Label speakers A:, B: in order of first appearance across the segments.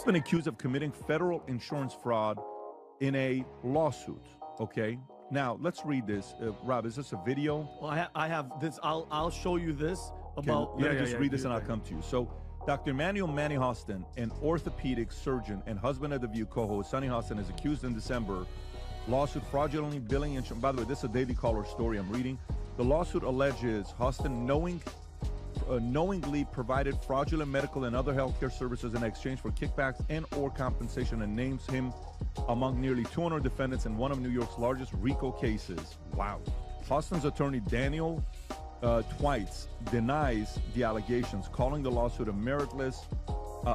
A: Been accused of committing federal insurance fraud in a lawsuit. Okay, now let's read this. Rob, is this a video?
B: Well, I have this. I'll show you this about.
A: Let me just read this and I'll come to you. So, Dr. Emmanuel Manny Hostin, an orthopedic surgeon and husband of the View co-host Sonny Hostin, is accused in December lawsuit fraudulently billing insurance. By the way, this is a Daily Caller story I'm reading. The lawsuit alleges Hostin knowingly provided fraudulent medical and other healthcare services in exchange for kickbacks and or compensation, and names him among nearly 200 defendants in one of New York's largest RICO cases. Wow. Hostin's attorney Daniel Twites denies the allegations, calling the lawsuit a meritless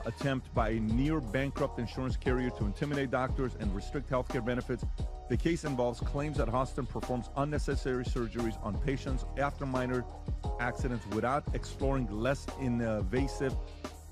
A: attempt by a near bankrupt insurance carrier to intimidate doctors and restrict healthcare benefits. The case involves claims that Hostin performs unnecessary surgeries on patients after minor accidents without exploring less invasive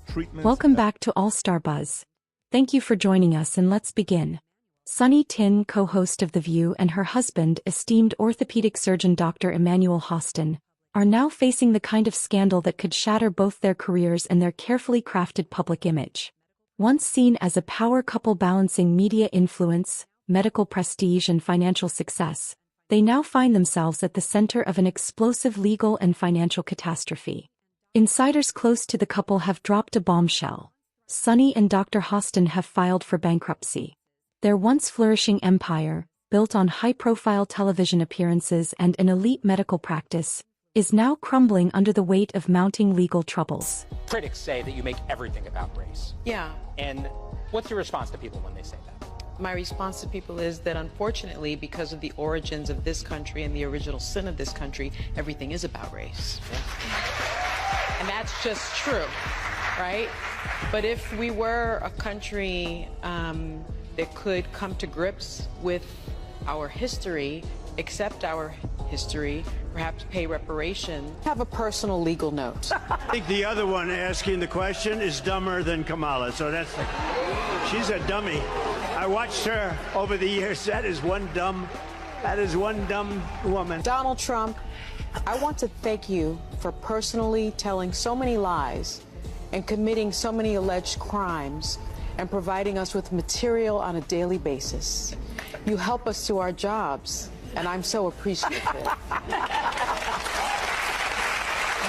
A: treatments.
C: Welcome back to All Star Buzz. Thank you for joining us, and let's begin. Sunny Tin, co-host of The View, and her husband, esteemed orthopedic surgeon Dr. Emmanuel Hostin, are now facing the kind of scandal that could shatter both their careers and their carefully crafted public image. Once seen as a power couple balancing media influence, medical prestige, and financial success, they now find themselves at the center of an explosive legal and financial catastrophe. Insiders close to the couple have dropped a bombshell. Sunny and Dr. Hostin have filed for bankruptcy. Their once flourishing empire, built on high-profile television appearances and an elite medical practice, is now crumbling under the weight of mounting legal troubles.
D: Critics say that you make everything about race.
E: Yeah.
D: And what's your response to people when they say that?
E: My response to people is that unfortunately, because of the origins of this country and the original sin of this country, everything is about race. Yeah. And that's just true, right? But if we were a country that could come to grips with our history, accept our history, perhaps pay reparation. Have a personal legal note.
F: I think the other one asking the question is dumber than Kamala, so she's a dummy. I watched her over the years. That is one dumb woman.
E: Donald Trump, I want to thank you for personally telling so many lies and committing so many alleged crimes and providing us with material on a daily basis. You help us do our jobs, and I'm so appreciative.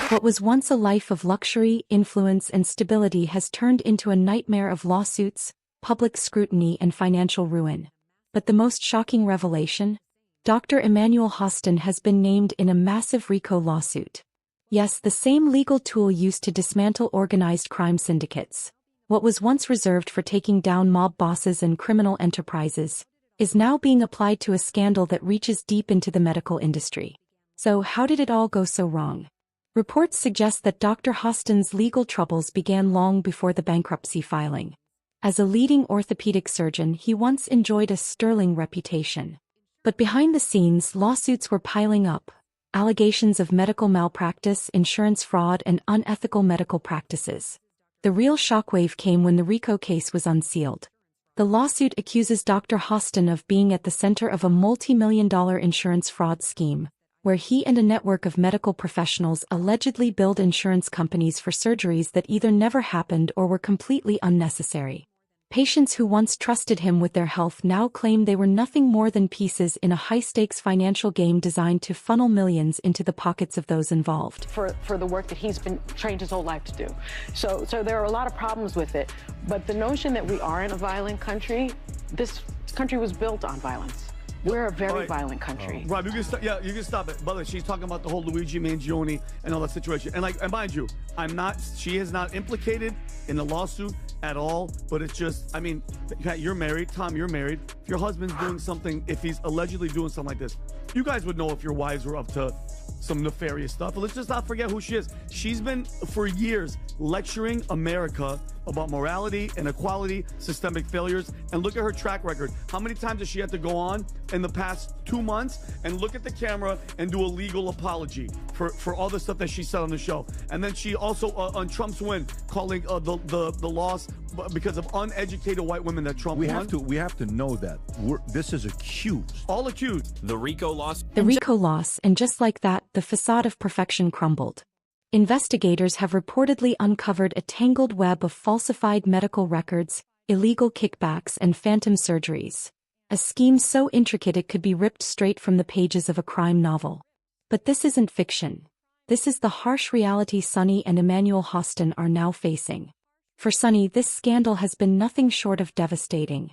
C: What was once a life of luxury, influence, and stability has turned into a nightmare of lawsuits, public scrutiny, and financial ruin. But the most shocking revelation? Dr. Emmanuel Hostin has been named in a massive RICO lawsuit. Yes, the same legal tool used to dismantle organized crime syndicates. What was once reserved for taking down mob bosses and criminal enterprises is now being applied to a scandal that reaches deep into the medical industry. So how did it all go so wrong? Reports suggest that Dr. Hostin's legal troubles began long before the bankruptcy filing. As a leading orthopedic surgeon, he once enjoyed a sterling reputation. But behind the scenes, lawsuits were piling up. Allegations of medical malpractice, insurance fraud, and unethical medical practices. The real shockwave came when the RICO case was unsealed. The lawsuit accuses Dr. Hostin of being at the center of a multi-million-dollar insurance fraud scheme, where he and a network of medical professionals allegedly billed insurance companies for surgeries that either never happened or were completely unnecessary. Patients who once trusted him with their health now claim they were nothing more than pieces in a high-stakes financial game designed to funnel millions into the pockets of those involved.
G: For the work that he's been trained his whole life to do. So there are a lot of problems with it. But the notion that we are in a violent country, this country was built on violence. We're a very violent country.
B: Rob, you can stop. Yeah, you can stop it. By the way, she's talking about the whole Luigi Mangione and all that situation. And mind you, she is not implicated in the lawsuit at all. But it's just, I mean, you're married. Tom, you're married. If your husband's doing something, if he's allegedly doing something like this, you guys would know if your wives were up to some nefarious stuff. But let's just not forget who she is. She's been, for years, lecturing America about morality, inequality, systemic failures, and look at her track record. How many times has she had to go on in the past 2 months and look at the camera and do a legal apology for all the stuff that she said on the show? And then she also, on Trump's win, calling the loss because of uneducated white women that Trump won.
A: We have to know that. This is accused.
B: All accused.
H: The RICO loss.
C: The RICO loss, and just like that, the facade of perfection crumbled. Investigators have reportedly uncovered a tangled web of falsified medical records, illegal kickbacks and phantom surgeries. A scheme so intricate it could be ripped straight from the pages of a crime novel. But this isn't fiction. This is the harsh reality Sonny and Emmanuel Hostin are now facing. For Sonny, this scandal has been nothing short of devastating.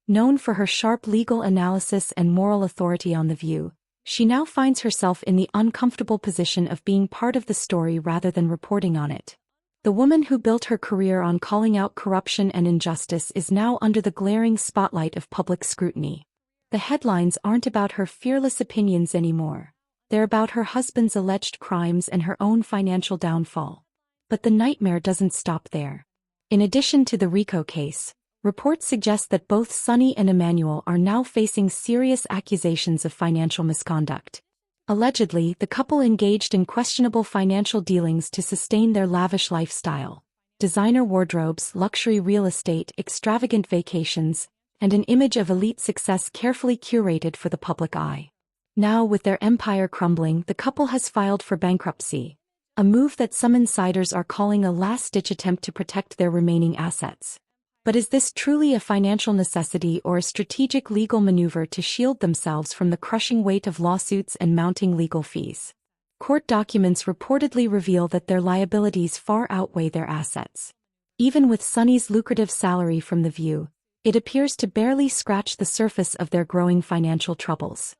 C: Known for her sharp legal analysis and moral authority on The View, she now finds herself in the uncomfortable position of being part of the story rather than reporting on it. The woman who built her career on calling out corruption and injustice is now under the glaring spotlight of public scrutiny. The headlines aren't about her fearless opinions anymore. They're about her husband's alleged crimes and her own financial downfall. But the nightmare doesn't stop there. In addition to the RICO case, reports suggest that both Sonny and Emmanuel are now facing serious accusations of financial misconduct. Allegedly, the couple engaged in questionable financial dealings to sustain their lavish lifestyle. Designer wardrobes, luxury real estate, extravagant vacations, and an image of elite success carefully curated for the public eye. Now, with their empire crumbling, the couple has filed for bankruptcy, a move that some insiders are calling a last-ditch attempt to protect their remaining assets. But is this truly a financial necessity or a strategic legal maneuver to shield themselves from the crushing weight of lawsuits and mounting legal fees? Court documents reportedly reveal that their liabilities far outweigh their assets. Even with Sonny's lucrative salary from The View, it appears to barely scratch the surface of their growing financial troubles.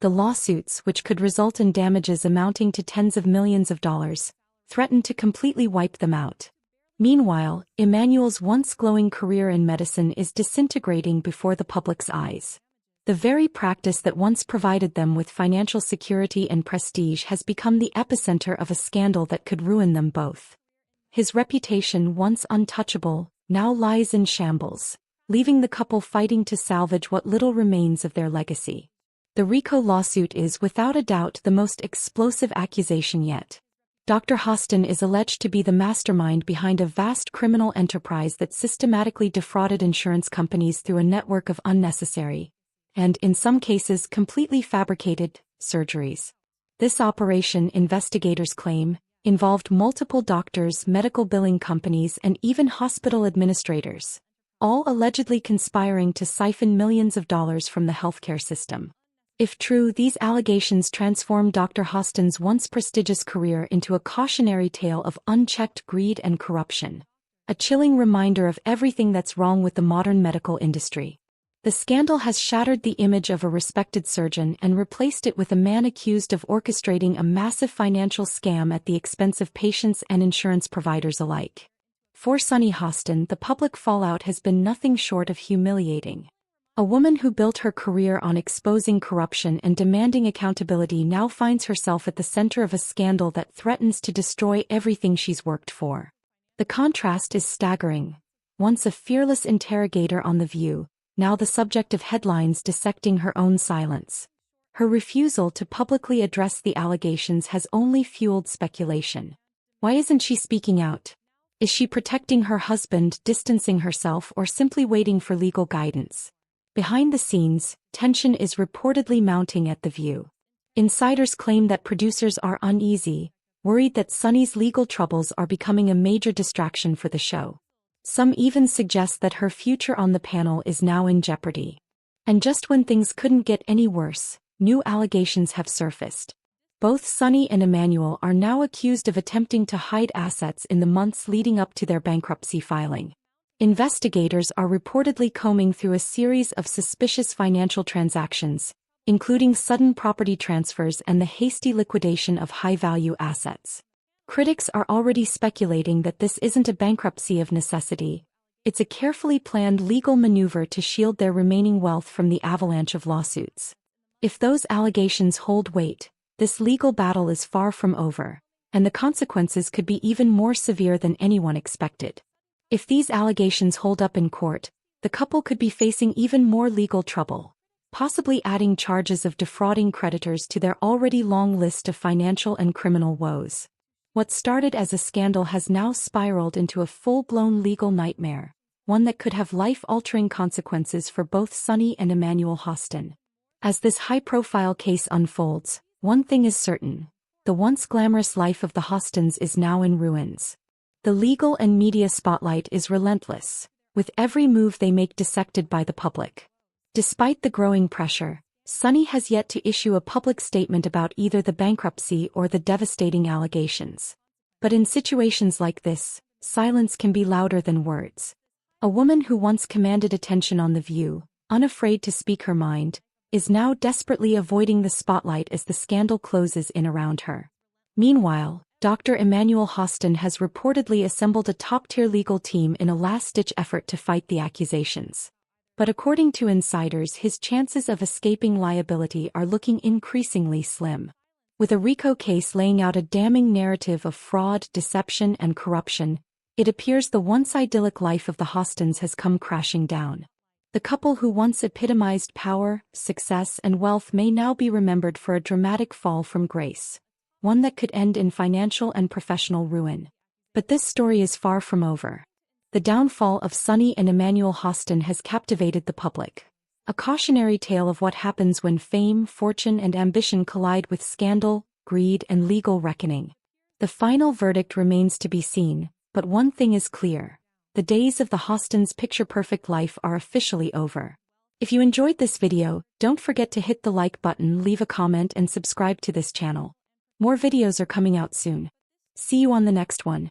C: The lawsuits, which could result in damages amounting to tens of millions of dollars, threaten to completely wipe them out. Meanwhile, Emmanuel's once glowing career in medicine is disintegrating before the public's eyes. The very practice that once provided them with financial security and prestige has become the epicenter of a scandal that could ruin them both. His reputation, once untouchable, now lies in shambles, leaving the couple fighting to salvage what little remains of their legacy. The RICO lawsuit is without a doubt the most explosive accusation yet. Dr. Hostin is alleged to be the mastermind behind a vast criminal enterprise that systematically defrauded insurance companies through a network of unnecessary, and in some cases completely fabricated, surgeries. This operation, investigators claim, involved multiple doctors, medical billing companies, and even hospital administrators, all allegedly conspiring to siphon millions of dollars from the healthcare system. If true, these allegations transform Dr. Hostin's once prestigious career into a cautionary tale of unchecked greed and corruption. A chilling reminder of everything that's wrong with the modern medical industry. The scandal has shattered the image of a respected surgeon and replaced it with a man accused of orchestrating a massive financial scam at the expense of patients and insurance providers alike. For Sonny Hostin, the public fallout has been nothing short of humiliating. A woman who built her career on exposing corruption and demanding accountability now finds herself at the center of a scandal that threatens to destroy everything she's worked for. The contrast is staggering. Once a fearless interrogator on The View, now the subject of headlines dissecting her own silence. Her refusal to publicly address the allegations has only fueled speculation. Why isn't she speaking out? Is she protecting her husband, distancing herself, or simply waiting for legal guidance? Behind the scenes, tension is reportedly mounting at The View. Insiders claim that producers are uneasy, worried that Sonny's legal troubles are becoming a major distraction for the show. Some even suggest that her future on the panel is now in jeopardy. And just when things couldn't get any worse, new allegations have surfaced. Both Sonny and Emmanuel are now accused of attempting to hide assets in the months leading up to their bankruptcy filing. Investigators are reportedly combing through a series of suspicious financial transactions, including sudden property transfers and the hasty liquidation of high-value assets. Critics are already speculating that this isn't a bankruptcy of necessity. It's a carefully planned legal maneuver to shield their remaining wealth from the avalanche of lawsuits. If those allegations hold weight, this legal battle is far from over, and the consequences could be even more severe than anyone expected. If these allegations hold up in court, the couple could be facing even more legal trouble, possibly adding charges of defrauding creditors to their already long list of financial and criminal woes. What started as a scandal has now spiraled into a full-blown legal nightmare, one that could have life-altering consequences for both Sonny and Emmanuel Hostin. As this high-profile case unfolds, one thing is certain: the once glamorous life of the Hostins is now in ruins. The legal and media spotlight is relentless, with every move they make dissected by the public. Despite the growing pressure, Sonny has yet to issue a public statement about either the bankruptcy or the devastating allegations. But in situations like this, silence can be louder than words. A woman who once commanded attention on The View, unafraid to speak her mind, is now desperately avoiding the spotlight as the scandal closes in around her. Meanwhile, Dr. Emmanuel Hostin has reportedly assembled a top-tier legal team in a last-ditch effort to fight the accusations. But according to insiders, his chances of escaping liability are looking increasingly slim. With a RICO case laying out a damning narrative of fraud, deception, and corruption, it appears the once idyllic life of the Hostins has come crashing down. The couple who once epitomized power, success, and wealth may now be remembered for a dramatic fall from grace, one that could end in financial and professional ruin. But this story is far from over. The downfall of Sonny and Emmanuel Hostin has captivated the public. A cautionary tale of what happens when fame, fortune, and ambition collide with scandal, greed, and legal reckoning. The final verdict remains to be seen, but one thing is clear. The days of the Hostins' picture-perfect life are officially over. If you enjoyed this video, don't forget to hit the like button, leave a comment, and subscribe to this channel. More videos are coming out soon. See you on the next one.